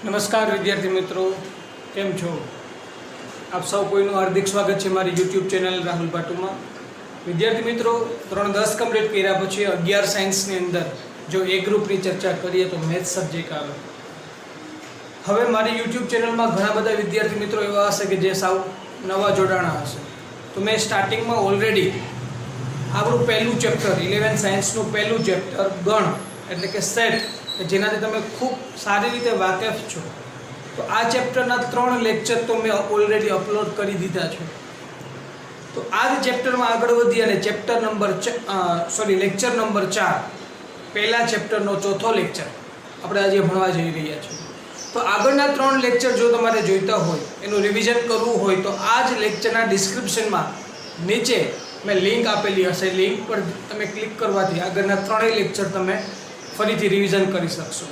નમસ્કાર વિદ્યાર્થી મિત્રો, કેમ છો? આપ સૌ કોઈનું હાર્દિક સ્વાગત છે મારી યુટ્યુબ ચેનલ રાહુલ ભાટુમાં. વિદ્યાર્થી મિત્રો, ધોરણ 10 કમ્પ્લીટ કર્યા પછી 11 સાયન્સની અંદર જો એ ગ્રુપની ચર્ચા કરીએ તો મેથ્સ સબ્જેક્ટ આવે. હવે મારી યુટ્યુબ ચેનલમાં ઘણા બધા વિદ્યાર્થી મિત્રો એવા હશે કે જે સાવ નવા જોડાણા હશે. તો મેં સ્ટાર્ટિંગમાં ઓલરેડી આપણું પહેલું ચેપ્ટર 11 સાયન્સનું પહેલું ચેપ્ટર ગણ એટલે કે સેટ, જેનાથી તમે ખૂબ સારી રીતે વાકેફ છો, તો આ ચેપ્ટરના 3 લેક્ચર તો મેં ઓલરેડી અપલોડ કરી દીધા છે. તો આ જ ચેપ્ટરમાં આગળ વધી અને લેક્ચર નંબર 4, પહેલા ચેપ્ટરનો ચોથો લેક્ચર આપણે આજે ભણવા જઈ રહ્યા છીએ. તો આગળના 3 લેક્ચર જો તમારે જોઈતા હોય, એનું રિવિઝન કરવું હોય, તો આ જ લેક્ચરના ડિસ્ક્રિપ્શનમાં નીચે મેં લિંક આપેલી હશે. લિંક પર તમે ક્લિક કરવાથી આગળના 3 લેક્ચર તમે ફરીથી રિવિઝન કરી શકશો.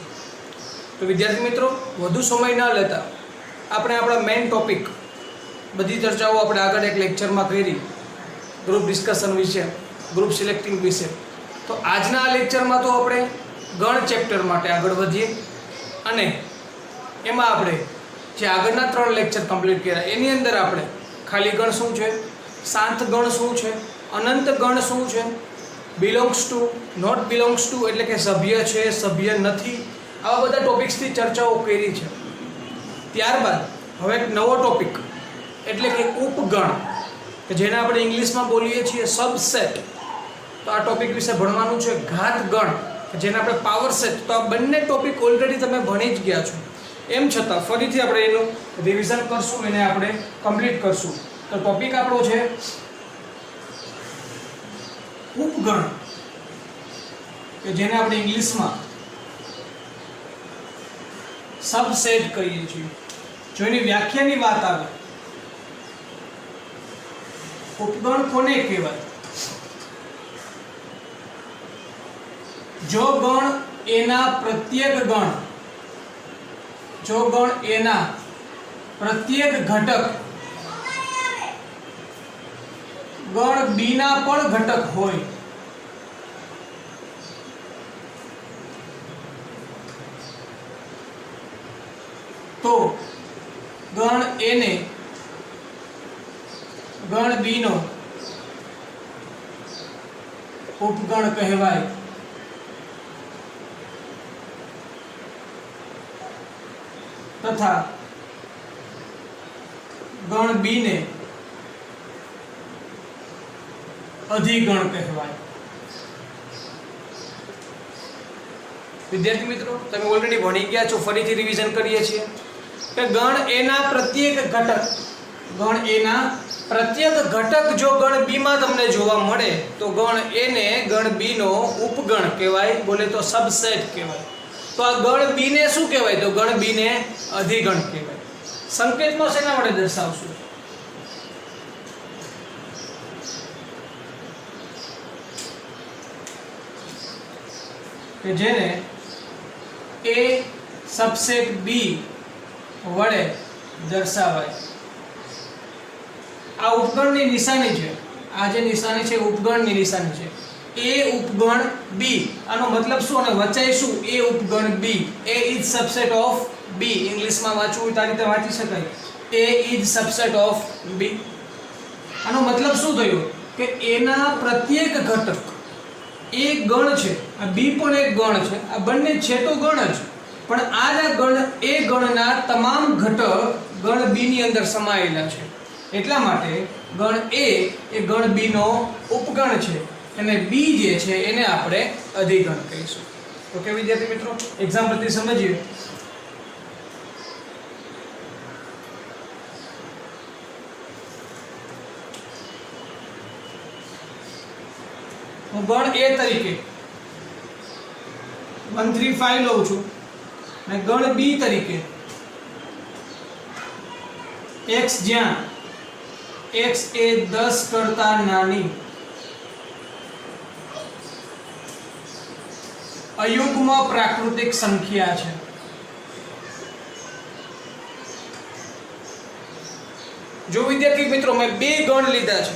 તો વિદ્યાર્થી મિત્રો, વધુ સમય ન લેતા આપણે આપણા મેઇન ટોપિક, બધી ચર્ચાઓ આપણે આગળ એક લેક્ચરમાં કરી, ગ્રુપ ડિસ્કશન વિશે, ગ્રુપ સિલેક્ટિંગ વિશે. તો આજના આ લેક્ચરમાં તો આપણે ગણ ચેપ્ટર માટે આગળ વધીએ અને એમાં આપણે જે આગળના 3 લેક્ચર કમ્પ્લીટ કર્યા એની અંદર આપણે ખાલી ગણ શું છે, શાંત ગણ શું છે, અનંત ગણ શું છે, belongs to, not belongs to એટલે કે સભ્ય છે, સભ્ય નથી, આવા બધા ટોપિક્સથી ચર્ચાઓ કરી છે. ત્યારબાદ હવે એક નવો ટોપિક એટલે કે ઉપગણ, કે જેને આપણે ઇંગ્લિશમાં બોલીએ છીએ સબસેટ. તો આ ટોપિક વિશે ભણવાનું છે. ઘાત ગણ, કે જેને આપણે પાવર સેટ. તો આ બંને ટોપિક ઓલરેડી તમે ભણી જ ગયા છો. એમ છતાં ફરીથી આપણે એનું રિવિઝન કરશું, એને આપણે કમ્પ્લીટ કરશું. તો ટોપિક આપણો છે ઉપગણ, કે જેને આપણે ઇંગ્લિશમાં સબસેટ કહીએ છીએ. જો એની વ્યાખ્યાની વાત આવે, ઉપગણ કોને કહેવાય? જો ગણ એના પ્રત્યેક ઘટક ગણ બી ના પણ ઘટક હોય તો ગણ એ ને ગણ બી નો ઉપગણ કહેવાય. તથા ગણ બી ને અધિગણ કહેવાય. વિદ્યાર્થી મિત્રો, તમે ઓલરેડી ભણી ગયા છો, ફરીથી રિવિઝન કરીએ છીએ કે ગણ એના પ્રત્યેક ઘટક જો ગણ બી માં તમને જોવા મળે તો ગણ એ ને ગણ બી નો ઉપગણ કહેવાય, બોલે તો સબસેટ કહેવાય. તો આ ગણ બી ને શું કહેવાય? તો ગણ બી ને અધિગણ કહેવાય. સંકેતમાં શેના વડે દર્શાવશું? કે જેને એ સબસેટ બી વડે દર્શાવાય. આ ઉપગણની નિશાની છે. આ જે નિશાની છે ઉપગણની નિશાની છે. એ ઉપગણ બી, આનો મતલબ શું અને વચાય શું? એ ઉપગણ બી, એ ઇઝ સબસેટ ઓફ બી. ઇંગ્લિશમાં વાંચવું હોય તો આ રીતે વાંચી શકાય, એ ઇઝ સબસેટ ઓફ બી. આનો મતલબ શું થયો કે એના પ્રત્યેક ઘટક એ ગણ છે, આ બી પણ એક ગણ છે, આ બંને છે તો ગણ જ, પણ આ ગણ એ ગણના તમામ ઘટક ગણ બી ની અંદર સમાયેલા છે. એટલા માટે ગણ એ ગણ બી નો ઉપગણ છે અને બી જે છે એને આપણે અધિગણ કહીશું. ઓકે વિદ્યાર્થી મિત્રો, એક્ઝામ્પલથી સમજીએ. હું ગણ એ તરીકે 135 લઉં છું અને ગણ બી તરીકે x, જ્યાં x એ 10 કરતા નાની અયુગ્મ પ્રાકૃતિક સંખ્યા છે. જો વિદ્યાર્થી મિત્રો, મેં 2 ગણ લીધા છે.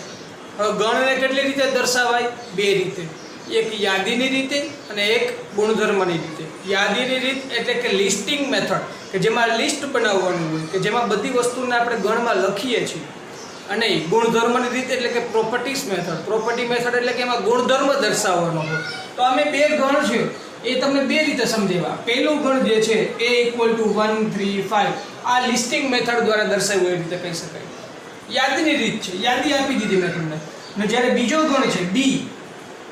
હવે ગણને કેટલી રીતે દર્શાવાય? 2 રીતે. એક યાદીની રીતે અને એક ગુણધર્મની રીતે. યાદીની રીત એટલે કે લિસ્ટિંગ મેથડ, કે જેમાં લિસ્ટ બનાવવાનું હોય, કે જેમાં બધી વસ્તુને આપણે ગણમાં લખીએ છીએ. અને ગુણધર્મની રીત એટલે કે પ્રોપર્ટીઝ મેથડ. પ્રોપર્ટી મેથડ એટલે કે એમાં ગુણધર્મ દર્શાવવાનો હોય. તો અમે બે ગણ છે એ તમને બે રીતે સમજાવ્યા. પહેલું ગણ જે છે a = 1 3 5 આ લિસ્ટિંગ મેથડ દ્વારા દર્શાવ્યું એ રીતે કહી શકાય. યાદીની રીત છે, યાદી આપી દીધી મેં તમને. અને જ્યારે બીજો ગણ છે b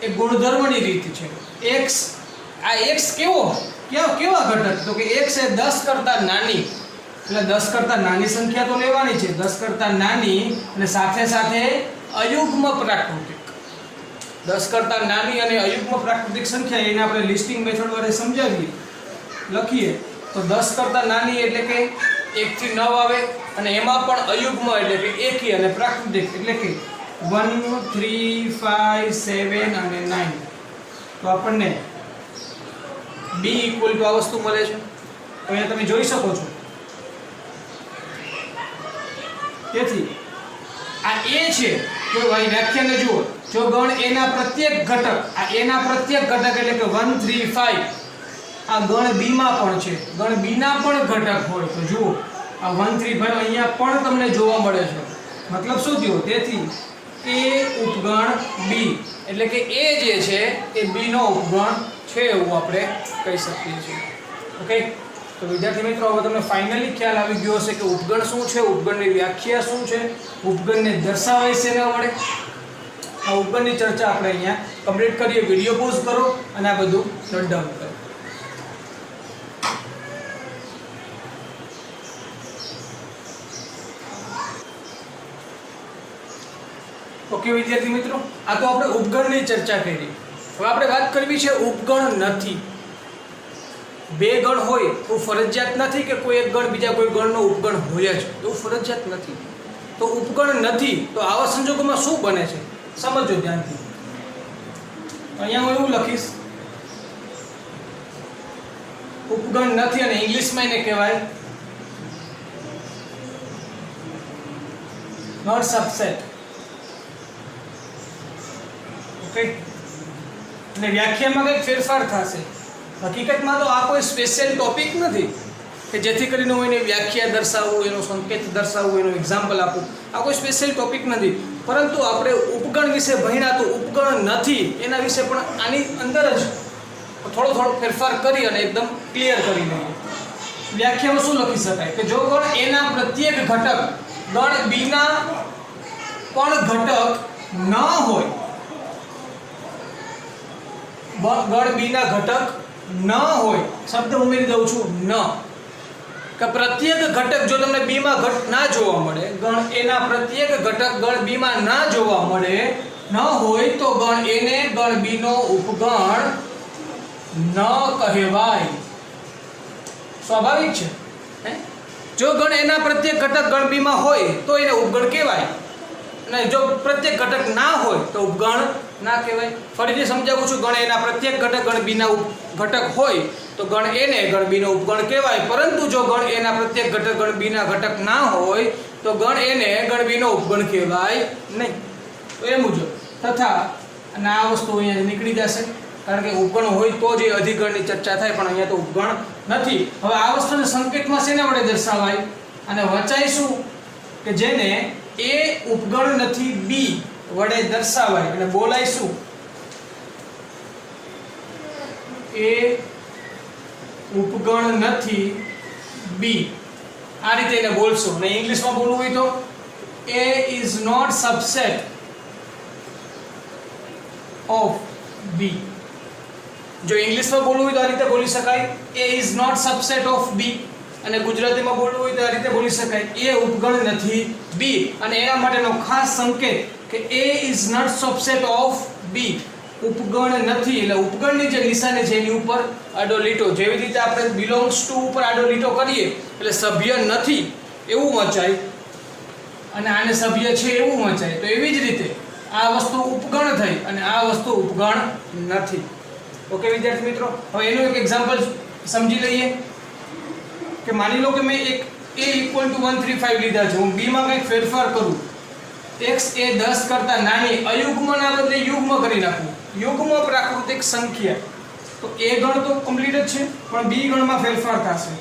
એ ગુણધર્મની રીત છે. x, આ x કેવા ઘટક? તો કે x એ 10 કરતાં નાની, એટલે 10 કરતાં નાની સંખ્યા તો લેવાની છે, 10 કરતાં નાની અને સાથે સાથે અયુગ્મ પ્રાકૃતિક. 10 કરતાં નાની અને અયુગ્મ પ્રાકૃતિક સંખ્યા એને આપણે લિસ્ટિંગ મેથડ વડે સમજાવીએ, લખીએ તો 10 કરતાં નાની એટલે કે 1 થી 9 આવે, અને એમાં પણ અયુગ્મ એટલે કે એકી અને પ્રાકૃતિક એટલે કે 1 3 5 7 અને 9. તો આપણને b = આ વસ્તુ મળે છે. તો અહીંયા તમે જોઈ શકો છો. તેથી આ a છે તો ભાઈ વ્યાખ્યાને જુઓ. જો ગણ a ના પ્રત્યેક ઘટક, આ a ના પ્રત્યેક ઘટક એટલે કે 1 3 5 આ ગણ b માં પણ છે, ગણ b ના પણ ઘટક હોય તો જુઓ આ 1 3 5 અહીંયા પણ તમને જોવા મળે છે. મતલબ શું થયો? તેથી a ઉપગણ b એટલે કે a જે છે એ b નો ઉપગણ છે એવું આપણે કહી શકીએ છીએ. ઓકે, તો વિદ્યાર્થી મિત્રો હવે તમને ફાઇનલી ખ્યાલ આવી ગયો હશે કે ઉપગણ શું છે, ઉપગણની વ્યાખ્યા શું છે, ઉપગણને દર્શાવાય છે એના વડે. આ ઉપગણની ચર્ચા આપણે અહીંયા કમ્પ્લીટ કરીએ. વિડીયો પોઝ કરો અને આ બધું નોટ ડાઉન કરો. ઓકે વિદ્યાર્થી મિત્રો, આ તો આપણે ઉપગણની ચર્ચા કરી. હવે આપણે વાત કરવી છે ઉપગણ નથી. બે ગણ હોય તો ફરજિયાત નથી કે કોઈ એક ગણ બીજા કોઈ ગણનો ઉપગણ હોય જ, એવું ફરજિયાત નથી. તો ઉપગણ નથી તો આવા સંજોગોમાં શું બને છે સમજો ધ્યાનથી. અહીંયા હું એવું લખીશ ઉપગણ નથી અને ઇંગ્લિશમાં એને કહેવાય નોટ સબસેટ. ઓકે, અને વ્યાખ્યામાં કંઈક ફેરફાર થશે. હકીકતમાં તો આ કોઈ સ્પેશિયલ ટોપિક નથી કે જેથી કરીને હું એની વ્યાખ્યા દર્શાવું, એનો સંકેત દર્શાવું, એનું એક્ઝામ્પલ આપું. આ કોઈ સ્પેશિયલ ટોપિક નથી. પરંતુ આપણે ઉપગણ વિશે ભણ્યા તો ઉપગણ નથી એના વિશે પણ આની અંદર જ થોડો ફેરફાર કરી અને એકદમ ક્લિયર કરી દઈએ. વ્યાખ્યામાં શું લખી શકાય કે જો ગણ એના પ્રત્યેક ઘટક ગણ બીના પણ ઘટક ન હોય, ગણ બીના ઘટક ન હોય, શબ્દ ઉમેરી દઉં છું ન, કે પ્રત્યેક ઘટક જો તમને બી માં ના જોવા મળે, ગણ એના પ્રત્યેક ઘટક ગણ બી માં ના જોવા મળે ન હોય તો ગણ એને ગણ બી નો ઉપગણ ન કહેવાય. સ્વાભાવિક છે. જો ગણ એના પ્રત્યેક ઘટક ગણ બી માં હોય તો એને ઉપગણ કહેવાય, અને જો પ્રત્યેક ઘટક ના હોય તો ઉપગણ ના કહેવાય. ફરીથી સમજાવું છું. ગણ એના પ્રત્યેક ઘટક ગણ બી ના ઘટક હોય તો ગણ એને ગણ બી નો ઉપગણ કહેવાય. પરંતુ જો ગણ એના પ્રત્યેક ઘટક ગણ બી ના ઘટક ના હોય તો ગણ એને ગણ બી નો ઉપગણ કહેવાય નહીં. તો એ મુજબ તથા અને આ વસ્તુ અહીંયા નીકળી જશે, કારણ કે ઉપગણ હોય તો જ એ અધિગણની ચર્ચા થાય, પણ અહીંયા તો ઉપગણ નથી. હવે આ વસ્તુને સંકેતમાં શેના વડે દર્શાવાય અને વચાય શું કે જેને એ ઉપગણ નથી બી વડે દર્શાવાય અને બોલાય શું? એ ઉપગણ નથી બી. આ રીતે એને બોલશો. અને ઇંગ્લિશમાં બોલવું હોય તો A is not subset of B. જો ઇંગ્લિશમાં બોલવું હોય તો આ રીતે બોલી શકાય, A is not subset of B. અને ગુજરાતીમાં બોલવું હોય તો આ રીતે બોલી શકાય, એ ઉપગણ નથી બી. અને એના માટેનો ખાસ સંકેત કે A is not subset of B. ઉપગણ નથી એટલે ઉપગણની જે નિશાની છે એની ઉપર આડો લીટો, જેવી રીતે આપણે બિલોંગ્સ ટુ ઉપર આડો લીટો કરીએ એટલે સભ્ય નથી એવું વંચાય અને આને સભ્ય છે એવું વંચાય. તો એવી જ રીતે આ વસ્તુ ઉપગણ થઈ અને આ વસ્તુ ઉપગણ નથી. ઓકે વિદ્યાર્થી મિત્રો, હવે એનું એક એક્ઝામ્પલ સમજી લઈએ કે માની લો કે મેં એક a = 135 લીધા છે. હું b માં કંઈક ફેરફાર કરું, x એ 10 કરતાં નાની અયુગ્મના બદલે યુગ્મ કરી નાખું, યુગ્મ પ્રાકૃતિક સંખ્યા, તો એ ગણ તો કમ્પ્લીટ જ છે, પણ બી ગણમાં ફેરફાર થશે.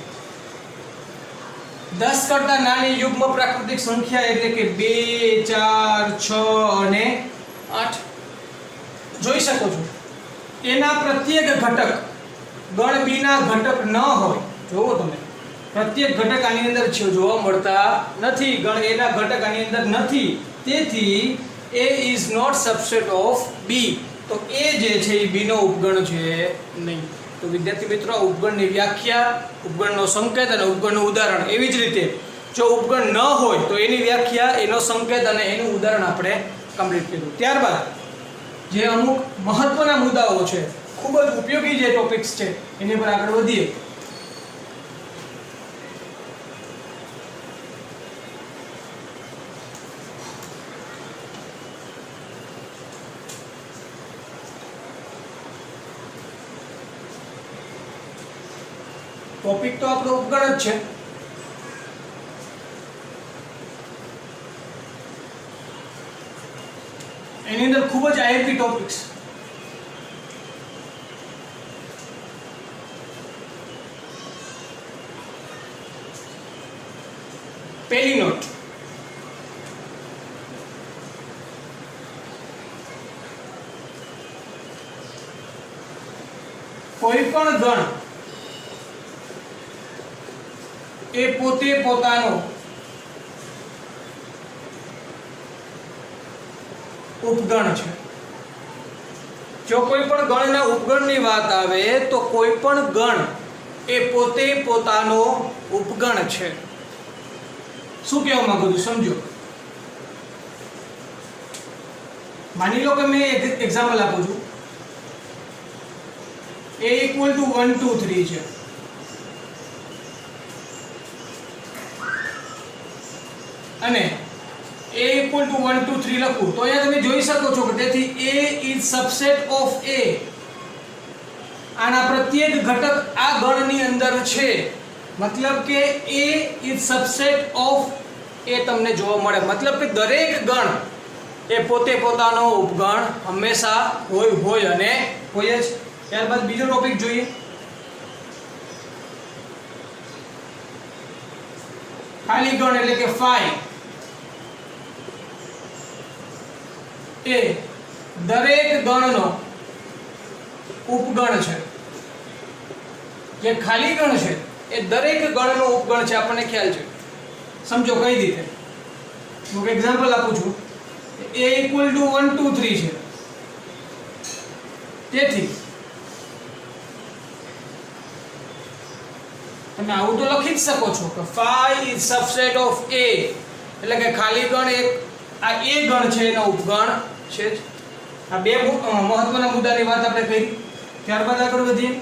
10 કરતા નાની યુગ્મ પ્રાકૃતિક સંખ્યા એટલે કે 2, 4, 6 અને 8. જોઈ શકો છો એના પ્રત્યેક ઘટક ગણ બી ના ઘટક ન હોય. જોવો તમે પ્રત્યેક ઘટક આની અંદર જોવા મળતા નથી, ગણ એ ના ઘટક આની અંદર નથી, તેથી a is not subset of b. તો a જે છે એ b નો ઉપગણ છે નહીં. તો વિદ્યાર્થી મિત્રો, ઉપગણની વ્યાખ્યા, ઉપગણનો સંકેત અને ઉપગણનું ઉદાહરણ, એવી જ રીતે જો ઉપગણ ન હોય તો એની વ્યાખ્યા, એનો સંકેત અને એનું ઉદાહરણ આપણે કમ્પ્લીટ કર્યું. ત્યારબાદ જે અમુક મહત્વના મુદ્દાઓ છે, ખૂબ જ ઉપયોગી જે ટોપિક્સ છે, એની પર આગળ વધીએ. ટોપિક તો આપણો ઉપગણ જ છે. એની અંદર ખૂબ જ આઈએમપી ટોપિક્સ. પહેલી નોટ, કોઈ પણ ગણ એ પોતે પોતાનો ઉપગણ છે. જો કોઈ પણ ગણના ઉપગણની વાત આવે તો કોઈ પણ ગણ એ પોતે પોતાનો ઉપગણ છે. શું કહેવા માંગુ છું સમજો. માની લો કે મેં એક એક્ઝામ્પલ આપું છું. a = 1 2 3 છે અને a = 1 2 3 લખું તો અહીંયા તમે જોઈ શકો છો કે તેથી a is subset of a. આના પ્રત્યેક ઘટક આ ગણની અંદર છે, મતલબ કે a is subset of a તમને જોવા મળે. મતલબ કે દરેક ગણ એ પોતે પોતાનો ઉપગણ હંમેશા હોય અને હોય જ. ત્યારબાદ બીજો ટોપિક જોઈએ. ખાલી ગણ એટલે કે 5 એ દરેક ગણનો ઉપગણ છે. જે ખાલી ગણ છે એ દરેક ગણનો ઉપગણ છે, આપણને ખ્યાલ છે. સમજો કઈ રીતે. હું એક્ઝામ્પલ આપું છું. a = 1 2 3 છે, તેથી તમે આવું તો લખી જ શકો છો કે 5 is subset of a, એટલે કે ખાલી ગણ એક આ a ગણ છે એનો ઉપગણ છે જ. આ બે મહત્વના મુદ્દાની વાત આપણે કરી. ત્યારબાદ આગળ વધીએ.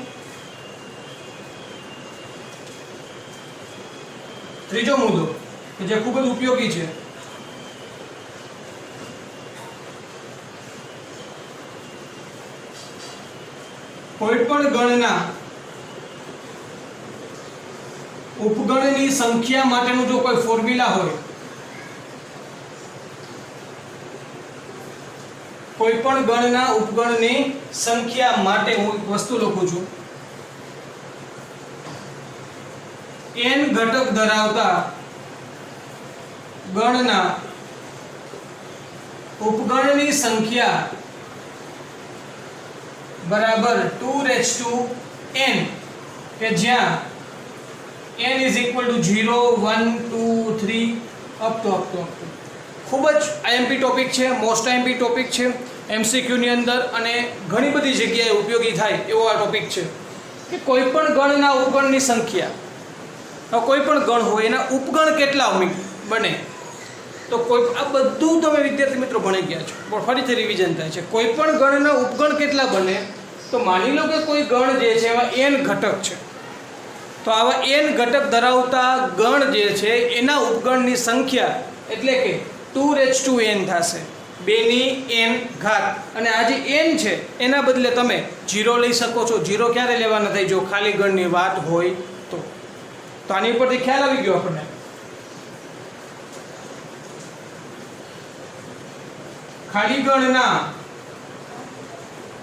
ત્રીજો મુદ્દો કે જે ખૂબ જ ઉપયોગી છે. કોઈ પણ ગણના ઉપગણની સંખ્યા માટેનું જો કોઈ ફોર્મ્યુલા હોય, કોઈ પણ ગણના ઉપગણની સંખ્યા માટે હું એક વસ્તુ લખું છું. n ઘટક ધરાવતા ગણના ઉપગણની સંખ્યા બરાબર 2n, કે જ્યાં n is equal to 0 1 2 3 up to. ખૂબ જ આઈએમપી ટોપિક છે, મોસ્ટ આઈએમપી ટોપિક છે એમસીક્યુ ની અંદર, અને ઘણી બધી જગ્યાએ ઉપયોગી થાય એવો આ ટોપિક છે કે કોઈ પણ ગણના ઉપગણની સંખ્યા, કોઈ પણ ગણ હોય એના ઉપગણ કેટલા બને. તો કોઈ આ બધું તમે વિદ્યાર્થી મિત્રો ભણી ગયા છો, પણ ફરીથી રિવિઝન થાય છે. કોઈ પણ ગણના ઉપગણ કેટલા બને, તો માની લો કે કોઈ ગણ જે છે એમાં n ઘટક છે, તો આવા n ઘટક ધરાવતા ગણ જે છે એના ઉપગણની સંખ્યા એટલે કે 2n થશે, 2n ઘાત. અને આ જે n છે એના બદલે તમે 0 લઈ શકો છો. 0 ક્યારે લેવાના થાય? જો ખાલી ગણની વાત હોય તો. આની ઉપરથી ખ્યાલ આવી ગયો આપણને. ખાલી ગણના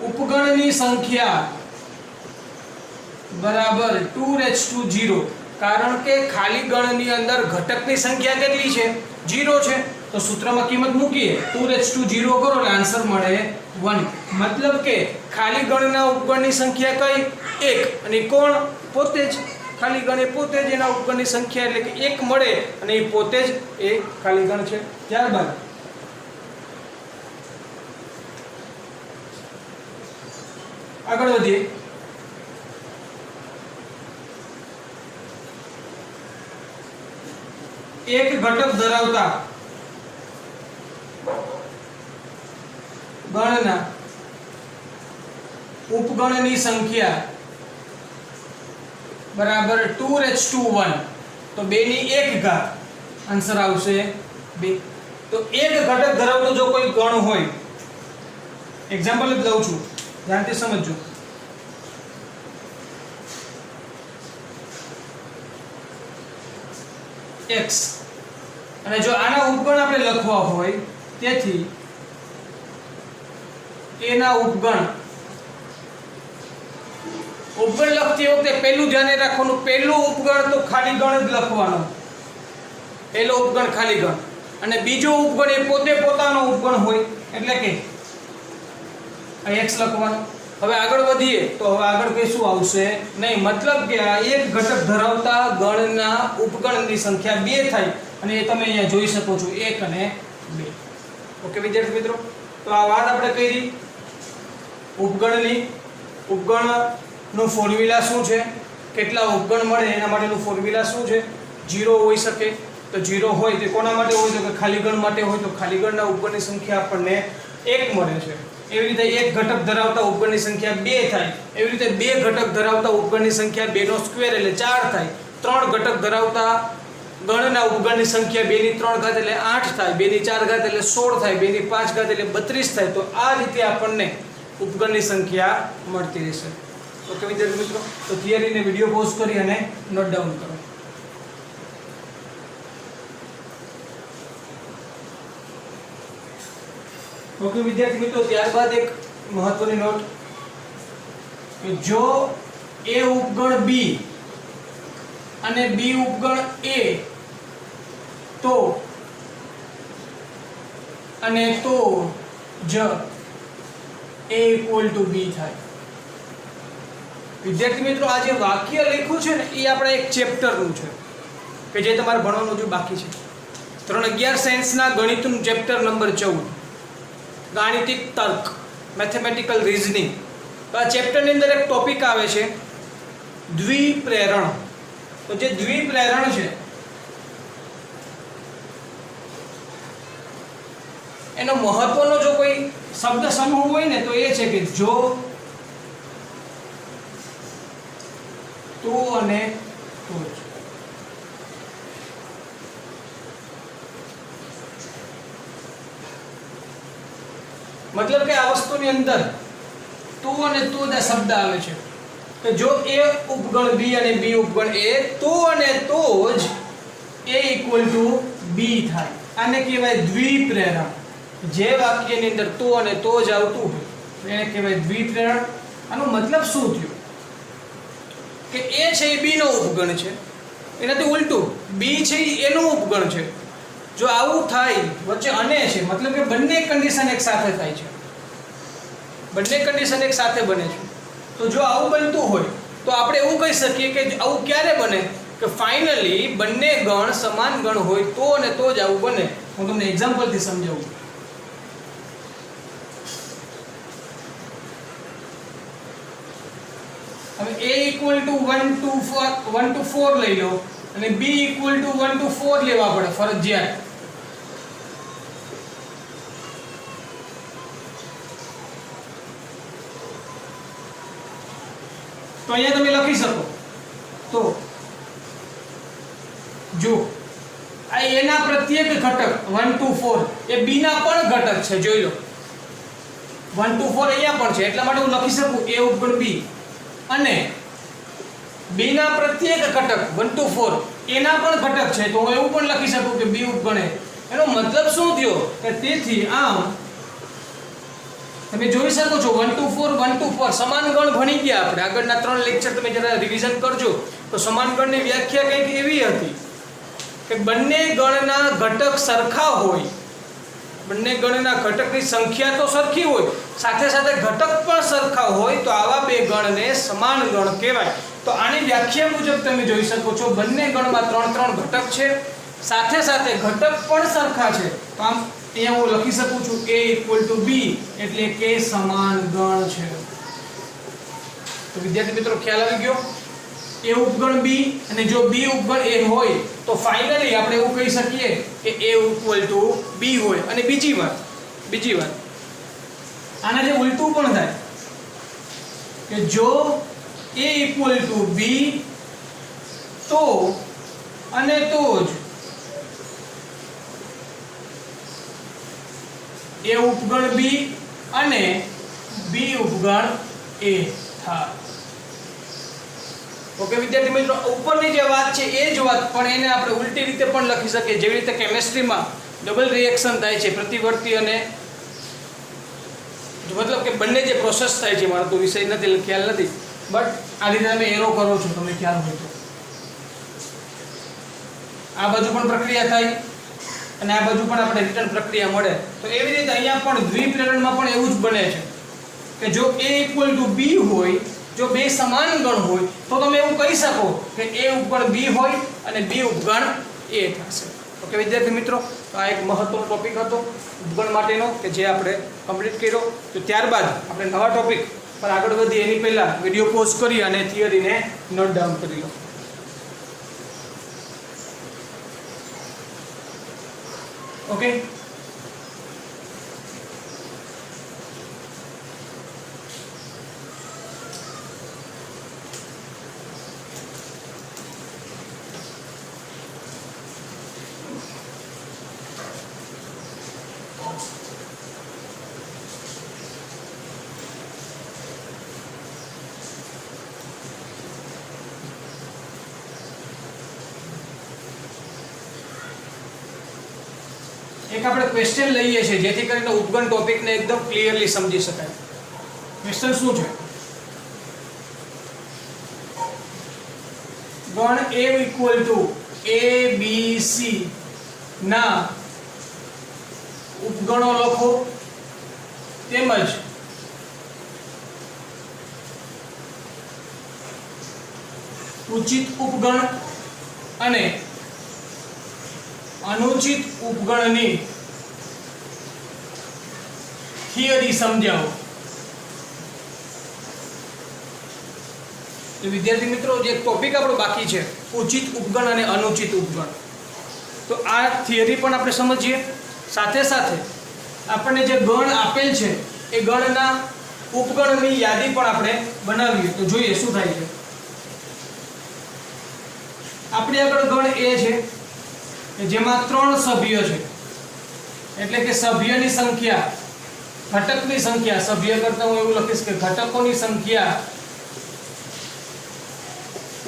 ઉપગણની સંખ્યા બરાબર 2 કારણ કે ખાલી ગણની અંદર ઘટકની સંખ્યા કેટલી છે 0 છે તો સૂત્રમાં કિંમત મૂકીએ 2 કરો એટલે આન્સર મળે 1 મતલબ કે ખાલી ગણના ઉપગણની સંખ્યા કઈ 1 અને કોણ પોતે જ ખાલી ગણ એ પોતે જ એના ઉપગણની સંખ્યા એટલે કે 1 મળે અને એ પોતે જ એ ખાલી ગણ છે ત્યારબાદ આગળ વધીએ એક ઘટક ધરાવતા ગણના ઉપગણની સંખ્યા બરાબર 2 તો 2 ની 1 ઘાત આન્સર આવશે 2 તો એક ઘટક ધરાવતો જો કોઈ ગણ હોય એક્ઝામ્પલ જ લઉં છું ધ્યાનથી સમજજો x અને જો આના ઉપગણ આપણે લખવા હોય તેથી એના ઉપગણ લખતી વખતે પહેલું ધ્યાને રાખવાનું પહેલું ઉપગણ તો ખાલી ગણ જ લખવાનો પહેલો ઉપગણ ખાલી ગણ અને બીજો ઉપગણ એ પોતે પોતાનો ઉપગણ હોય એટલે કે x લખવાનો હવે આગળ વધીએ તો હવે આગળ કઈ શું આવશે નહીં મતલબ કે આ એક ઘટક ધરાવતા ગણના ઉપગણની સંખ્યા 2 થાય અને એ તમે અહીંયા જોઈ શકો છો 1 અને 2 ઓકે વિદ્યાર્થી મિત્રો તો આ વાત આપણે કરી ઉપગણનું ફોર્મ્યુલા શું છે કેટલા ઉપગણ મળે એના માટેનું ફોર્મ્યુલા શું છે 0 હોઈ શકે તો 0 હોય તો કોના માટે હોય તો કે ખાલી ગણ માટે હોય તો ખાલી ગણના ઉપગણની સંખ્યા આપણને 1 મળે છે એવી રીતે એક ઘટક ધરાવતા ઉપગણની સંખ્યા 2 થાય એવી રીતે બે ઘટક ધરાવતા ઉપગણની સંખ્યા 2 નો સ્ક્વેર એટલે 4 થાય ત્રણ ઘટક ધરાવતા ગણના ઉપગણની સંખ્યા 2 ની 3 ઘાત એટલે 8 થાય 2 ની 4 ઘાત એટલે 16 થાય 2 ની 5 ઘાત એટલે 32 થાય તો આ રીતે આપણને ઉપગણની સંખ્યા મળતી રહેશે ઓકે વિદ્યાર્થી મિત્રો તો થિયરીને વિડિયો પોઝ કરી અને નોટ ડાઉન કરો ઓકે વિદ્યાર્થી મિત્રો ત્યારબાદ એક મહત્વની નોટ કે જો a ઉપગણ b અને b ઉપગણ a તો અને તો જ a = b થાય વિદ્યાર્થી મિત્રો આ જે વાક્ય લખ્યું છે ને એ આપણા એક ચેપ્ટરનું છે કે જે તમારે ભણવાનું હજુ બાકી છે 311 સાયન્સના ગણિતનું ચેપ્ટર નંબર 14 ગાણિતિક તર્ક મેથેમેટિકલ રીઝનિંગ તો આ ચેપ્ટરની અંદર એક ટોપિક આવે છે દ્વિપ્રેરણ તો જે દ્વિપ્રેરણ છે એનો મહત્વનો જો કોઈ શબ્દ સમૂહ હોય ને તો એ છે કે જો તો અને તો જ मतलब કે આ વસ્તુની અંદર તો અને તો જ શબ્દ આવે છે કે જો a ઉપગણ b અને b ઉપગણ a તો અને તો જ a = b થાય આને કહેવાય દ્વિપ્રેરણ જે વાક્યની અંદર તો અને તો જ આવતું હોય એને કહેવાય દ્વિપ્રેરણ આનો મતલબ શું થયો કે a છે એ b નો ઉપગણ છે એનાથી ઉલટું b છે એ a નો ઉપગણ છે જો આવું થાય વચ્ચે અને છે મતલબ કે બંને કન્ડિશન એક સાથે થાય છે બંને કન્ડિશન એક સાથે બને છે તો જો આવું બનતું હોય તો આપણે એવું કહી શકીએ કે આવું ક્યારે બને કે ફાઇનલી બંને ગણ સમાન ગણ હોય તો અને તો જ આવું બને હું તમને એક્ઝામ્પલ થી સમજાવું હવે a = 1 to 4 લઈ લો અને b = 1 to 4 લેવા પડે ફરજિયાત તો અહીંયા તમે લખી શકો તો જો આ a ના પ્રત્યેક ઘટક 1 to 4 એ b ના પણ ઘટક છે જોઈ લો 1 to 4 અહીંયા પણ છે એટલા માટે હું લખી શકું a ઉપગણ b અને b ના પ્રત્યેક ઘટક 1 to 4 a ના પણ ઘટક છે તો હું એવું પણ લખી શકું કે b ઉપગણ a એનો મતલબ શું થયો કે તેથી આમ તમે જોઈ શકો છો 1 2 4 1 2 4 સમાન ગણ ભણી ગયા આપણે આગળના 3 લેક્ચર તમે જરા રિવિઝન કરજો તો સમાન ગણની વ્યાખ્યા કંઈક એવી હતી કે બંને ગણના ઘટક સરખા હોય, બંને ગણના ઘટકની સંખ્યા તો સરખી હોય સાથે સાથે ઘટક પણ સરખા હોય તો આવા બે ગણને સમાન ગણ કહેવાય। તો આની વ્યાખ્યા મુજબ તમે જોઈ શકો છો બંને ગણમાં 3 3 ઘટક છે સાથે સાથે ઘટક પણ સરખા છે, તો આમ અહીંયા હું લખી શકું છું a = b એટલે કે સમાન ગણ છે। તો વિદ્યાર્થી મિત્રો ખ્યાલ આવી ગયો? a ઉપગણ b અને જો b ઉપગણ a હોય તો ફાઇનલી આપણે એવું કહી શકીએ કે a = b હોય। અને બીજી વાત આના જે ઉલટું પણ થાય કે જો a = b તો અને તો જ a ઉપગણ b અને b ઉપગણ a થાય। ઓકે વિદ્યાર્થી મિત્રો, ઉપરની જે વાત છે એ જ વાત પણ એને આપણે ઉલટી રીતે પણ લખી શકીએ, જેવી રીતે કેમિસ્ટ્રીમાં ડબલ રિએક્શન થાય છે પ્રતિવર્તી અને મતલબ કે બંને જે પ્રોસેસ થાય છે, મારો તો વિષય નથી ખ્યાલ નથી બટ આ રીતે તમે એરો કરો છો તમને ખ્યાલ હોય તો આ બાજુ પણ પ્રક્રિયા થાય અને આ બાજુ પણ આપણે રિટર્ન પ્રક્રિયા મળે। તો એવી રીતે અહીંયા પણ દ્વિપ્રેરણમાં પણ એવું જ બને છે કે જો a = b હોય, જો બે સમાન ગણ હોય તો તમે એવું કહી શકો કે a ઉપગણ b હોય અને b ઉપગણ a થશે। ઓકે વિદ્યાર્થી મિત્રો, તો આ એક મહત્વનો ટોપિક હતો ઉપગણ માટેનો કે જે આપણે કમ્પ્લીટ કર્યો। તો ત્યારબાદ આપણે નવા ટોપિક પર આગળ વધીએ એની પહેલા વિડિયો પોઝ કરી અને થિયરીને નોટ ડાઉન કરી લો। ઓકે એક આપણે ક્વેશ્ચન લઈએ છીએ જેથી કરીને ઉપગણ ટોપિકને એકદમ ક્લિયરલી સમજી શકાય। ક્વેશ્ચન શું છે? ગણ a = a b c ના ઉપગણો લખો તેમજ ઉચિત ઉપગણ અને अनुचित उपगणनी थियरी समझाओ। तो विद्यार्थी मित्रों जे टॉपिक आपणो बाकी है उचित उपगण और अनुचित उपगण, तो आ थियरी पण आपणे समझीए साथे साथे आपणे जे गण आपेल छे ए गणना उपगणनी यादी पण आपणे बनावीए। तो जोईए शुं थाय छे। आपणे આગળ गण ए छे જેમાં 3 સભ્યો છે એટલે કે સભ્યની સંખ્યા ઘટકની સંખ્યા સભ્ય કરતા હું એવું લખીશ કે ઘટકોની સંખ્યા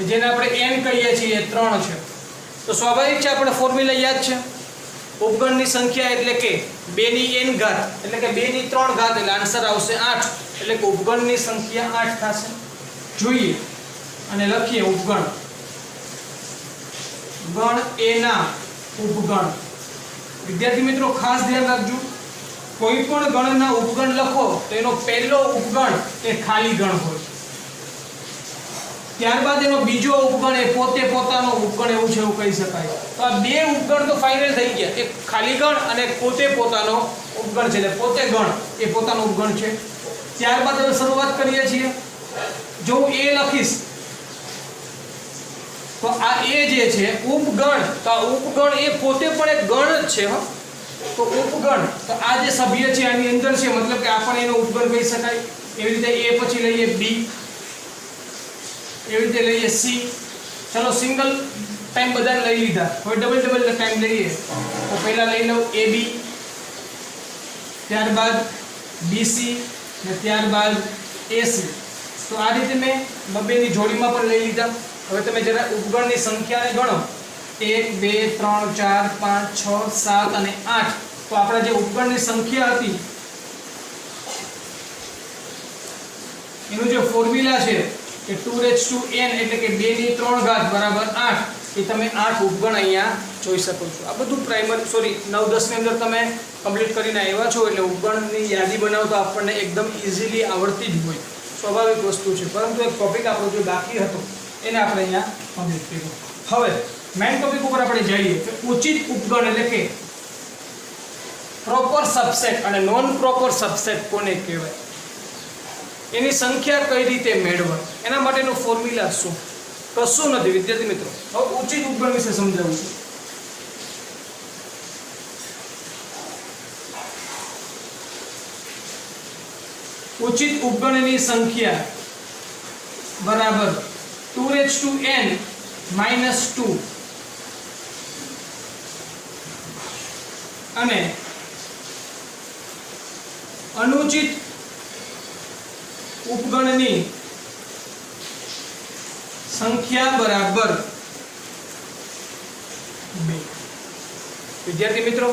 જેને આપણે n કહીએ છીએ 3 છે। તો સ્વાભાવિક છે આપણે ફોર્મ્યુલા યાદ છે ઉપગણની સંખ્યા એટલે કે 2 ની n ઘાત એટલે કે 2 ની 3 ઘાત એટલે આન્સર આવશે 8 એટલે કે ઉપગણની સંખ્યા 8 થશે। જોઈએ અને લખીએ ઉપગણ ગણ a ના उपगण। विद्यार्थी मित्रों खास ध्यान रखजो कोई पण गणना उपगण लखो तो एनो पहलो उपगण ए खाली गण होय, ત્યારબાદ એનો બીજો ઉપગણ એ પોતે પોતાનો ઉપગણ એવું છે એવું કહી શકાય। તો આ બે ઉપગણ તો ફાઇનલ થઈ ગયા, એક ખાલી ગણ અને પોતે પોતાનો ઉપગણ છે એટલે પોતે ગણ એ પોતાનો ઉપગણ છે। ત્યારબાદ હવે શરૂઆત કરીએ છીએ। જો હું a લખીશ तो आ ए जे छे उपगण, तो उपगण ए पोते पण एक गण ज छे। तो उपगण तो आ जे सभ्य छे आनी अंदर छे मतलब के आपण एनो उपगण कही शकाय। एवी रीते ए પછી લઈએ b, एवी रीते લઈએ c। चलो सिंगल टाइम बधाने લઈ લીધા, હવે डबल टाइम લઈએ तो પહેલા લઈ લઉં ab, ત્યારબાદ bc ને ત્યારબાદ ac। तो आ रीते मैं बब्बेनी जोड़ीमां पण લઈ લીધા। હવે તમે જરા ઉપગણની સંખ્યાને ગણો 1 2 3 4 5 6 7 અને 8। તો આપણા જે ઉપગણની સંખ્યા હતી એનું જે ફોર્મ્યુલા છે કે 2n એટલે કે 2 ની 3 ઘાત બરાબર 8, એ તમે 8 ઉપગણ અહીંયા જોઈ શકો છો. આ બધું પ્રાઇમરી 9 10 ની અંદર તમે કમ્પ્લીટ કરીને આવ્યા છો એટલે ઉપગણની યાદી બનાવતો આપણને એકદમ ઇઝીલી આવડતી જ હોય, સ્વાભાવિક વસ્તુ છે. પરંતુ એક ટોપિક આપણો જે બાકી હતો એને આપણે અહીંયા કમ્પ્લીટ કર્યો. હવે મેઇન ટોપિક ઉપર આપણે જઈએ કે ઉચિત ઉપગણ એટલે કે પ્રોપર સબસેટ અને નોન પ્રોપર સબસેટ કોને કહેવાય, એની સંખ્યા કઈ રીતે મેળવવા, એના માટેનો ફોર્મ્યુલા શું? કશું નથી વિદ્યાર્થી મિત્રો. હવે ઉચિત ઉપગણ વિશે સમજાવું છું. ઉચિત ઉપગણની સંખ્યા બરાબર 2n - 2 અને અનુચિત ઉપગણની સંખ્યા બરાબર 2. વિદ્યાર્થી મિત્રો,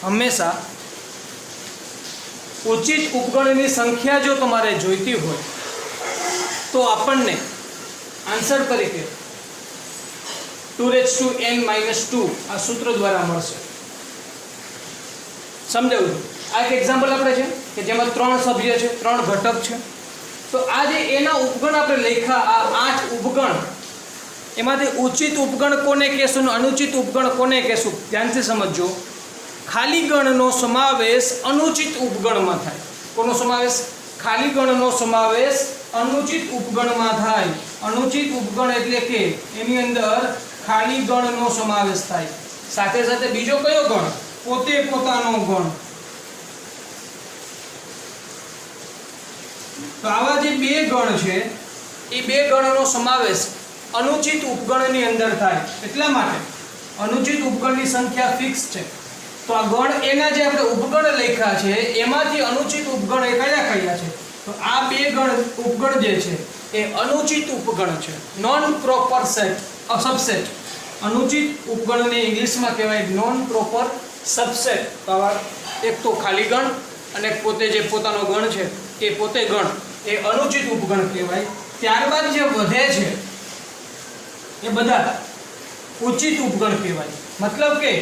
હંમેશા ઉચિત ઉપગણની સંખ્યા જો તમારે જોઈતી હોય તો આપણને આન્સર તરીકે 2n - 2 આ સૂત્ર દ્વારા મળશે. સમજાવું છું. આ એક એક્ઝામ્પલ આપણે છે કે જેમાં 3 સભ્ય છે, 3 ઘટક છે. તો આ જે એના ઉપગણ આપણે લખ્યા, આ 8 ઉપગણ, એમાંથી ઉચિત ઉપગણ કોને કહેશું અને અનુચિત ઉપગણ કોને કહેશું, ધ્યાનથી સમજજો. ખાલી ગણનો સમાવેશ અનુચિત ઉપગણમાં થાય. કોનો સમાવેશ? ખાલી ગણનો સમાવેશ અનુચિત ઉપગણમાં થાય. અનુચિત ઉપગણ એટલે કે એની અંદર ખાલી ગણનો સમાવેશ થાય. સાથે સાથે બીજો કયો ગણ? પોતે પોતાનો ગણ. તો આવા જે બે ગણ છે એ બે ગણનો સમાવેશ અનુચિત ઉપગણની અંદર થાય. એટલા માટે અનુચિત ઉપગણની સંખ્યા ફિક્સ છે. તો આ ગણ એના જે આપણે ઉપગણ લખ્યા છે એમાંથી અનુચિત ઉપગણ એ કયા કયા છે? તો આ બે ગણ ઉપગણ જે છે એ અનુચિત ઉપગણ છે, નોન પ્રોપર સબસેટ. અનુચિત ઉપગણને ઇંગ્લિશમાં કહેવાય નોન પ્રોપર સબસેટ. તો આવા એક તો ખાલી ગણ અને પોતે જે પોતાનો ગણ છે એ પોતે ગણ, એ અનુચિત ઉપગણ કહેવાય. ત્યારબાદ જે વધે છે એ બધા ઉચિત ઉપગણ કહેવાય. મતલબ કે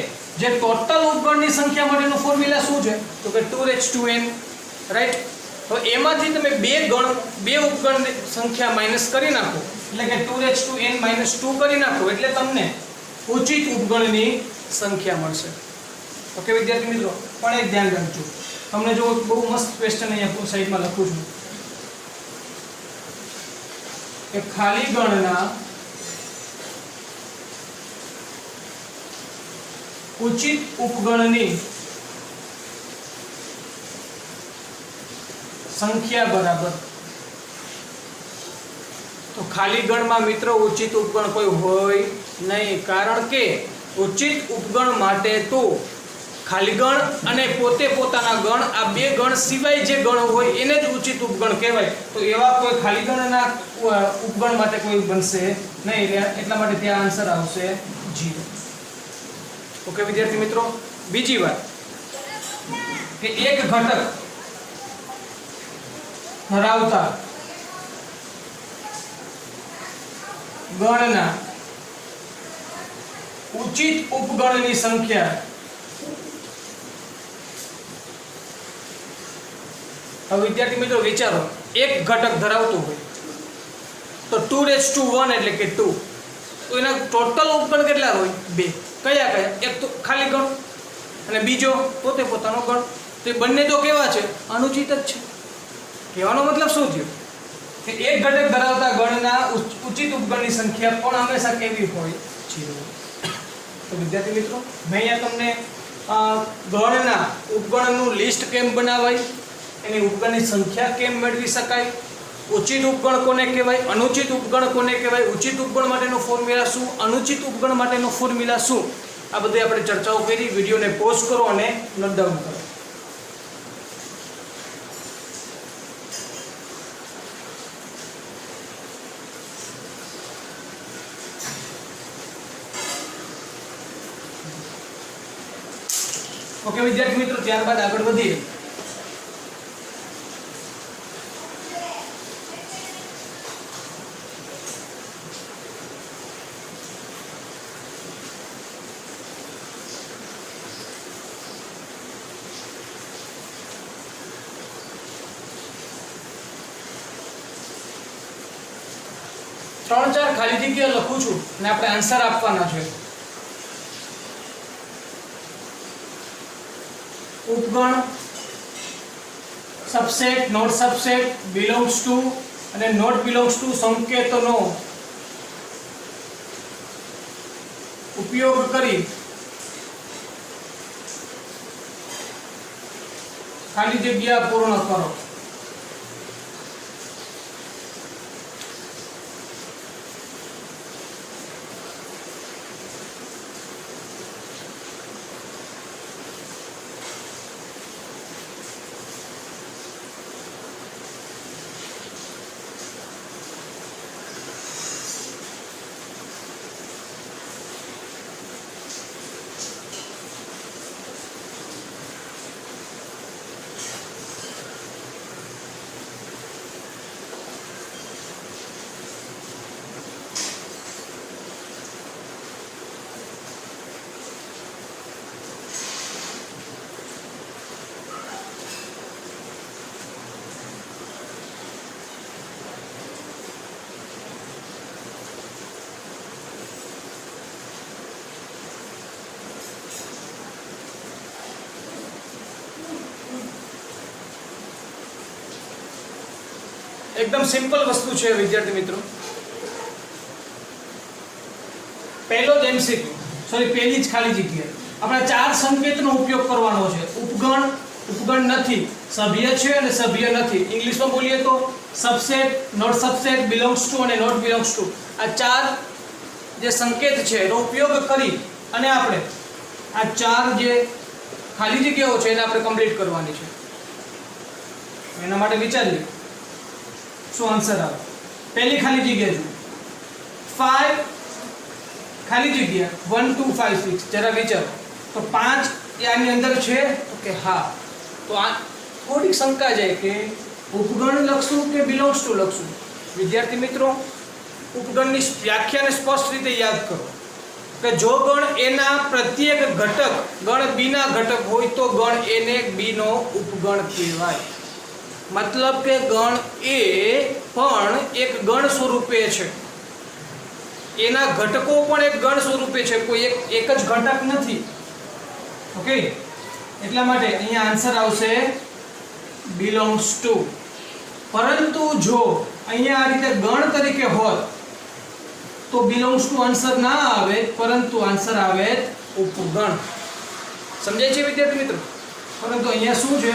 જે ટોટલ ઉપગણની સંખ્યા માટેનું ફોર્મ્યુલા શું છે? તો કે 2n, રાઈટ? તો એમાંથી તમે બે ઉપગણની સંખ્યા માઈનસ કરી નાખો એટલે કે 2n - 2 કરી નાખો એટલે તમને ઉચિત ઉપગણની સંખ્યા મળશે. ઓકે વિદ્યાર્થી મિત્રો, પણ એક ધ્યાન રાખજો. તમને જો બહુ મસ્ત ક્વેશ્ચન અહીંયા સાઈડમાં લખું છું કે ખાલી ગણના ઉચિત ઉપગણની સંખ્યા બરાબર. તો ખાલી ગણમાં મિત્રો ઉચિત ઉપગણ કોઈ હોય નહીં, કારણ કે ઉચિત ઉપગણ માટે તો ખાલી ગણ અને પોતે પોતાના ગણ, આ બે ગણ સિવાય જે ગણ હોય એને જ ઉચિત ઉપગણ કહેવાય. તો એવા કોઈ ખાલી ગણના ઉપગણ માટે કોઈ બનશે નહીં. એટલા માટે ત્યાં આન્સર આવશે 0. ઓકે વિદ્યાર્થી મિત્રો, બીજી વાત કે એક ઘટક ધરાવતા ગણના ઉચિત ઉપગણની સંખ્યા. હવે વિદ્યાર્થી મિત્રો વિચારો, એક ઘટક ધરાવતું હોય તો 2 એટલે કે 2. તો એના ટોટલ ઉપગણ કેટલા હોય? 2. કયા કયા? એક તો ખાલી ગણ અને બીજો પોતે પોતાનો ગણ. તો એ બંને તો કેવા છે? અનુચિત જ છે. કહેવાનો મતલબ શું થયો કે એક ઘટક ધરાવતા ગણના ઉચિત ઉપગણની સંખ્યા પણ હંમેશા કેવી હોય? 0. તો વિદ્યાર્થી મિત્રો, મેં અહીંયા તમને ગણના ઉપગણનું લિસ્ટ કેમ બનાવાય, એની ઉપગણની સંખ્યા કેમ મેળવી શકાય, ઉચિત ઉપગણ કોને કહેવાય, અનુચિત ઉપગણ કોને કહેવાય, ઉચિત ઉપગણ માટેનો ફોર્મ્યુલા શું, અનુચિત ઉપગણ માટેનો ફોર્મ્યુલા શું, આ બધી આપણે ચર્ચાઓ કરી. વિડીયોને પોઝ કરો અને નોટ ડાઉન કરો. ઓકે વિદ્યાર્થી મિત્રો, ત્યારબાદ આગળ વધીએ. 3-4 ખાલી જગ્યા લખું છું અને આપણે આન્સર આપવાના છે. ઉપગણ, subset, not subset, belongs to અને નોટ બિલોંગ્સ ટુ સંકેતોનો ઉપયોગ કરી ખાલી જગ્યા પૂર્ણ કરો. एकदम सिंपल वस्तु है विद्यार्थी मित्रों. पहलो ज एमसीक्यू सॉरी पहली ज खाली जग्या આપણે ચાર સંકેતનો ઉપયોગ કરવાનો છે. ઉપગણ, ઉપગણ નથી, સભ્ય છે અને સભ્ય નથી. ઇંગ્લિશમાં બોલીએ તો subset, not subset, belongs to અને નોટ બિલોંગ્સ ટુ. આ ચાર જે સંકેત છે એનો ઉપયોગ કરી અને આપણે આ ચાર જે ખાલી જગ્યાઓ છે એને આપણે કમ્પ્લીટ કરવાની છે. એના માટે વિચારીએ શું આન્સર આવે. પહેલી ખાલી જગ્યા જુઓ, 5 ખાલી જગ્યા 1 2 5 6. જરા વિચારો તો 5 એ આની અંદર છે તો કે હા. તો આ થોડીક શંકા જાય કે ઉપગણ લખશું કે બિલોંગ્સ ટુ લખશું. વિદ્યાર્થી મિત્રો, ઉપગણની વ્યાખ્યાને સ્પષ્ટ રીતે યાદ કરો કે જો ગણ એના પ્રત્યેક ઘટક ગણ બી ના ઘટક હોય તો ગણ એ ને બી નો ઉપગણ કહેવાય. मतलब के गण ए पण एक गण स्वरूपे छे, एना घटको पण एक गण स्वरूपे छे, कोई एक ज घटक नथी. ओके, એટલા માટે અહીંયા આન્સર આવશે belongs to. પરંતુ જો અહીંયા આ રીતે ગણ તરીકે હોત તો belongs to આન્સર ના આવે, પરંતુ આન્સર આવે ઉપગણ. સમજાય છે વિદ્યાર્થી મિત્રો? પરંતુ અહીંયા શું છે,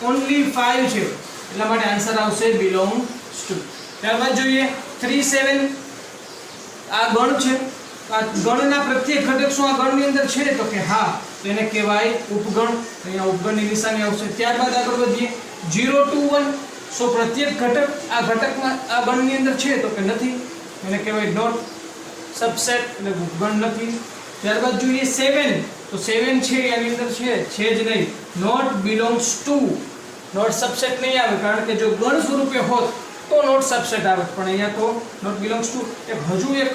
ओनली 5 છે એટલા માટે આન્સર આવશે belongs to. ત્યારબાદ જોઈએ 3 7. આ ગણ છે, આ ગણના પ્રત્યેક ઘટક શું આ ગણની અંદર છે તો કે હા, તો એને કહેવાય ઉપગણ. અહીંયા ઉપગણની નિશાની આવશે. ત્યારબાદ આગળ વધીએ 0 2 1. સો પ્રત્યેક ઘટક આ ઘટકમાં આ ગણની અંદર છે તો કે નથી, એને કહેવાય નોટ સબસેટ એટલે ઉપગણ નથી. ત્યારબાદ જોઈએ 7. તો 7 છે એની અંદર છે જ નહીં, not belongs to. Not subset નહીં આવે કારણ કે જો ગણ સ્વરૂપે હોત તો નોટ સબસેટ આવે, પણ અહીંયા તો નોટ બિલોંગ્સ ટુ. એક હજુ એક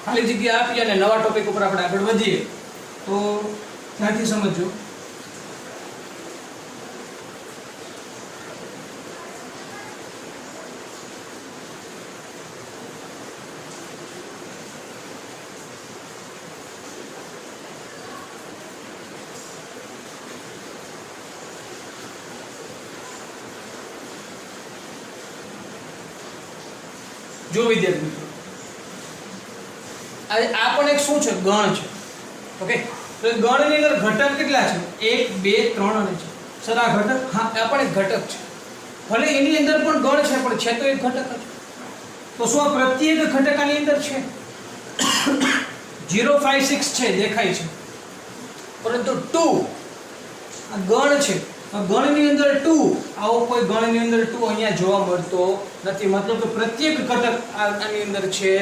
ખાલી જગ્યા આપી અને નવા ટોપિક ઉપર આપણે આગળ વધીએ તો ત્યાંથી સમજો. જો વિદ્યાર્થી મિત્રો, આ પણ એક શું છે, ગણ છે. ઓકે, તો ગણની અંદર ઘટક કેટલા છે? 1 2 3 અને છે. સર આ ઘટક, હા આ પણ એક ઘટક છે. ભલે એની અંદર પણ ગણ છે પણ છે તો એક ઘટક જ. તો શું આ પ્રત્યેક ઘટક આની અંદર છે? 0 5 6 છે, દેખાય છે, પરંતુ 2 આ ગણ છે. ગણની અંદર 2, આવો કોઈ ગણની અંદર 2 અહીંયા જોવા મળતો નથી. મતલબ કે પ્રત્યેક ઘટક આની અંદર છે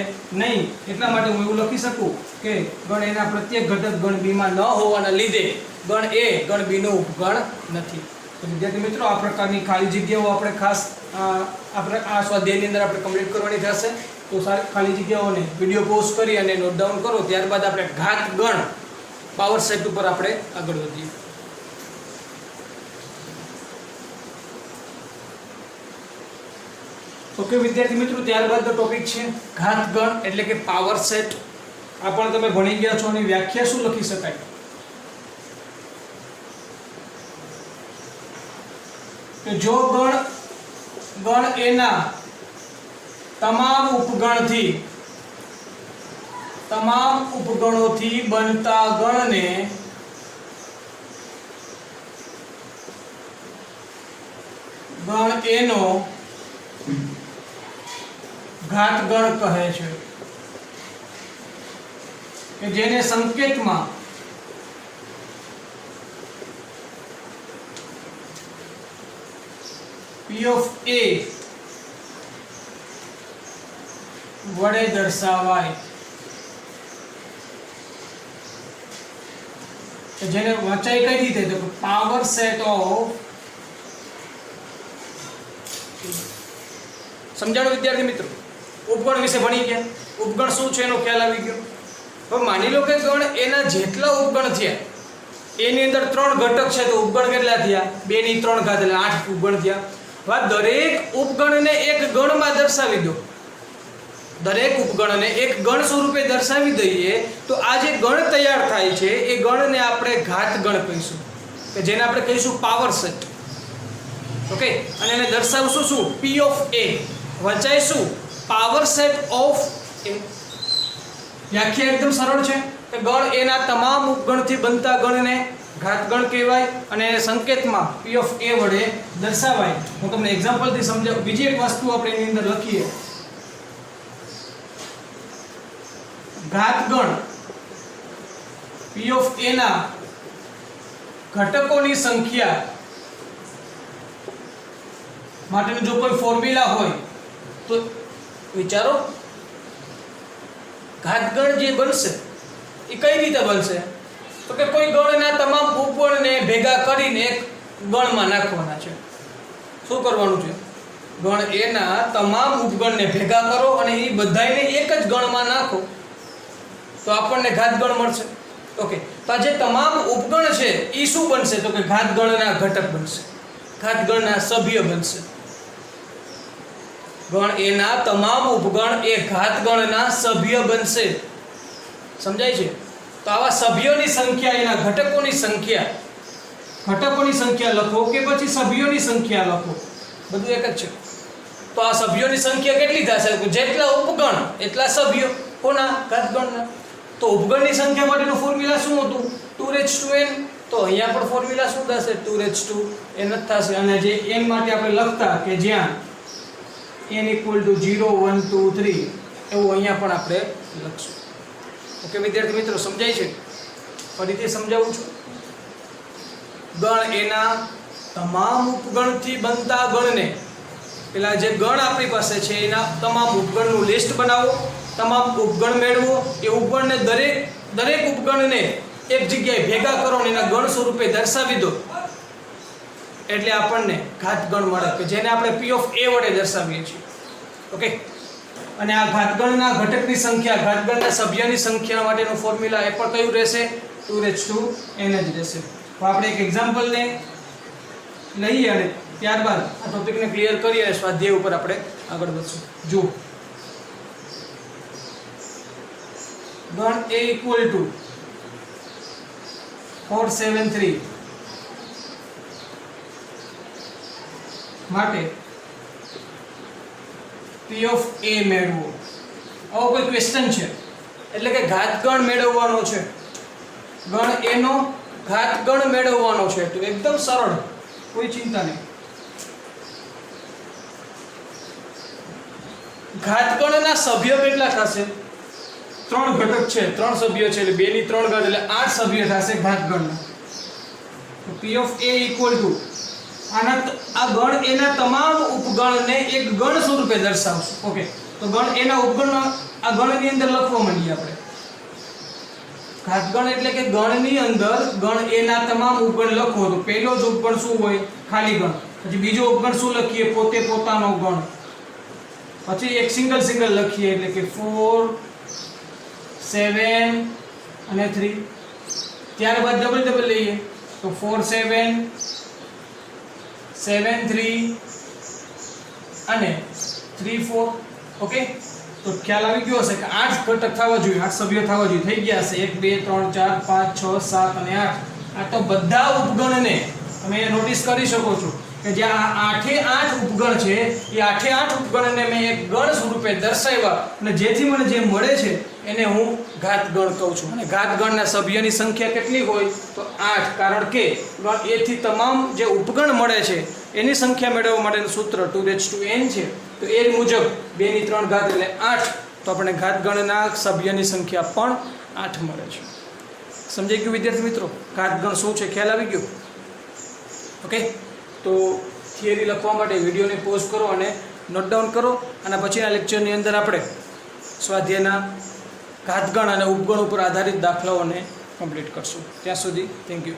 નહીં. એટલા માટે હું એવું લખી શકું કે ગણ એના પ્રત્યેક ઘટક ગણ બી માં ન હોવાના લીધે ગણ એ ગણ બી નો ઉપગણ નથી. તો વિદ્યાર્થી મિત્રો, આ પ્રકારની ખાલી જગ્યાઓ આપણે ખાસ આપણે આ સ્વાધ્યાયની અંદર આપણે કમ્પ્લીટ કરવાની થશે. તો ખાલી જગ્યાઓને વિડીયો પોઝ કરી અને નોટ ડાઉન કરો. ત્યારબાદ આપણે ઘાત ગણ પાવર સેટ ઉપર આપણે આગળ વધીએ. ઓકે વિદ્યાર્થી મિત્રો, ત્યારબાદ ટોપિક છે ઘાતગણ એટલે કે પાવર સેટ. આ પણ તમે ભણી ગયા છો. અને વ્યાખ્યા શું લખી શકાય? કે જો ગણ એના તમામ ઉપગણોથી બનતા ગણને ગણ એનો ઘાતગણ કહે છે. કે જેને સંકેતમાં P of A વડે દર્શાવાય. જેને વંચાઈ કઈ રીતે? તો પાવર સેટ ઓફ. સમજાણો વિદ્યાર્થી મિત્રો? ઉપગણ વિશે ભણી ગયા. ઉપગણ શું છે એનો ખ્યાલ આવી ગયો. હવે માની લો કે ગણ એના જેટલા ઉપગણ થયા, એની અંદર 3 ઘટક છે, તો ઉપગણ કેટલા થયા? 2 ની 3 ઘાત એટલે 8 ઉપગણ થયા. હવે દરેક ઉપગણને એક ગણમાં દર્શાવી દો. દરેક ઉપગણને એક ગણ સ્વરૂપે દર્શાવી દઈએ તો આ જે ગણ તૈયાર થાય છે એ ગણને આપણે ઘાતગણ કહીશું, કે જેને આપણે કહીશું પાવર સેટ. ઓકે, અને એને દર્શાવશું શું? P of A વંચાઈશું પાવર સેટ ઓફ A. વ્યાખ્યા એકદમ સરળ છે કે ગણ એના તમામ ઉપગણથી બનતા ગણને ઘાતગણ કહેવાય અને સંકેતમાં P of A વડે દર્શાવાય. હું તમને એક્ઝામ્પલથી સમજાવું. બીજી એક વસ્તુ આપણે એની અંદર લખીએ. ઘાતગણ P of A ના ઘટકોની સંખ્યા માટેનું જો કોઈ ફોર્મ્યુલા હોય તો વિચારો. ઘાતગણ જે બનશે એ કઈ રીતે બનશે? તો કે કોઈ ગણના તમામ ઉપગણને ભેગા કરીને એક ગણમાં નાખવાના છે. શું કરવાનું છે? ગણ એના તમામ ઉપગણને ભેગા કરો અને એ બધાને એક જ ગણમાં નાખો તો આપણને ઘાતગણ મળશે. ઓકે, તો આ જે તમામ ઉપગણ છે એ શું બનશે? તો કે ઘાતગણના ઘટક બનશે, ઘાતગણના સભ્ય બનશે. ગણ એના તમામ ઉપગણ એ ઘાતગણના સભ્ય બનશે. સમજાય છે? તો આવા સભ્યોની સંખ્યા, એના ઘટકોની સંખ્યા લખો કે પછી સભ્યોની સંખ્યા લખો, બધું એક જ છે. તો આ સભ્યોની સંખ્યા કેટલી થશે? જેટલા ઉપગણ એટલા સભ્યો. કોના? ઘાતગણના. તો ઉપગણની સંખ્યા માટેનું ફોર્મ્યુલા શું હતું? 2n. તો અહીંયા પણ ફોર્મ્યુલા શું થશે? 2n જ થશે. અને જે n માટે આપણે લખતા કે જ્યાં n = 0 1 2 3 એવું અહીંયા પણ આપણે લખશું. ઓકે વિદ્યાર્થી મિત્રો, સમજાય છે? ફરીથી સમજાવું છું. ગણ એના તમામ ઉપગણથી બનતા ગણને, પેલા જે ગણ આપણી પાસે છે એના તમામ ઉપગણનું લિસ્ટ બનાવો, તમામ ઉપગણ મેળવો. એ ઉપગણને દરેક ઉપગણને એક જગ્યાએ ભેગા કરો અને એના ગણ સ્વરૂપે દર્શાવી દો એટલે આપણને ઘાતગણ મળે, કે જેને આપણે P of A વડે દર્શાવીએ છીએ. ઓકે, અને આ ઘાતગણના ઘટકની સંખ્યા, ઘાતગણના સભ્યની સંખ્યા માટેનું ફોર્મ્યુલા એ પણ કયું રહેશે? 2n જ રહેશે. તો આપણે એક એક્ઝામ્પલને લઈએ અને ત્યારબાદ આ ટોપિકને ક્લિયર કરીએ અને સ્વાધ્યાય ઉપર આપણે આગળ વધશું. જો ગણ A = 473 માટે P of A મેળવો. આવો કોઈ ક્વેશ્ચન છે, એટલે કે ઘાતગણ મેળવવાનો છે. ગણ એનો ઘાતગણ મેળવવાનો છે. તો એકદમ સરળ, કોઈ ચિંતા નહીં. ઘાતગણના સભ્યો કેટલા થશે? 3 ઘટક છે, 3 સભ્યો છે, એટલે 2 ની 3 ઘાત એટલે 8 સભ્યો થશે ઘાતગણના. તો P of A = આ ગણ એના તમામ ઉપગણને એક ગણ સ્વરૂપે દર્શાવશું. ઓકે, તો ગણ એના ઉપગણ આ ગણની અંદર લખવા માંડીએ આપણે. ઘાતગણ એટલે કે ગણની અંદર ગણ એના તમામ ઉપગણ લખો. તો પહેલો જ ઉપગણ શું હોય? ખાલી ગણ. પછી બીજો ઉપગણ શું લખીએ? પોતાનો ગણ. પછી એક સિંગલ લખીએ એટલે કે 4 7 અને 3. ત્યારબાદ ડબલ લઈએ તો 4 7 7 3 અને 3 3 4 ઓકે તો ખ્યાલ આવી ગયો હશે કે 8 ઘટક થવા જોઈએ, 8 સભ્યો થવા જોઈએ, થઈ ગયા હશે 1 2 3 4 5 6 7 અને 8 આ તો બધા ઉપગણને તમે નોટિસ કરી શકો છો કે જે આ 8 એ 8 ઉપગણ છે એ 8 એ 8 ઉપગણને મેં એક ગણ સ્વરૂપે દર્શાવ્યા અને જેથી મને જે મળે છે એને હું ઘાત ગણ કહું છું અને ઘાત ગણના સભ્યની સંખ્યા કેટલી હોય તો 8 કારણ કે ગણ a થી તમામ જે ઉપગણ મળે છે એની સંખ્યા મેળવવા માટેનું સૂત્ર 2n છે તો એ મુજબ 2 ની 3 ઘાત એટલે 8 તો આપણે ઘાત ગણના સભ્યની સંખ્યા પણ 8 મળે છે। સમજાઈ ગયું વિદ્યાર્થી મિત્રો ઘાત ગણ શું છે ખ્યાલ આવી ગયો ઓકે તો થિયરી લખવા માટે વિડીયોને પોઝ કરો અને નોટ ડાઉન કરો અને પછીના લેક્ચરની અંદર આપણે સ્વાધ્યાયના ઘાતગણ અને ઉપગણ ઉપર આધારિત દાખલાઓને કમ્પ્લીટ કરશું। ત્યાં સુધી થેન્ક યુ।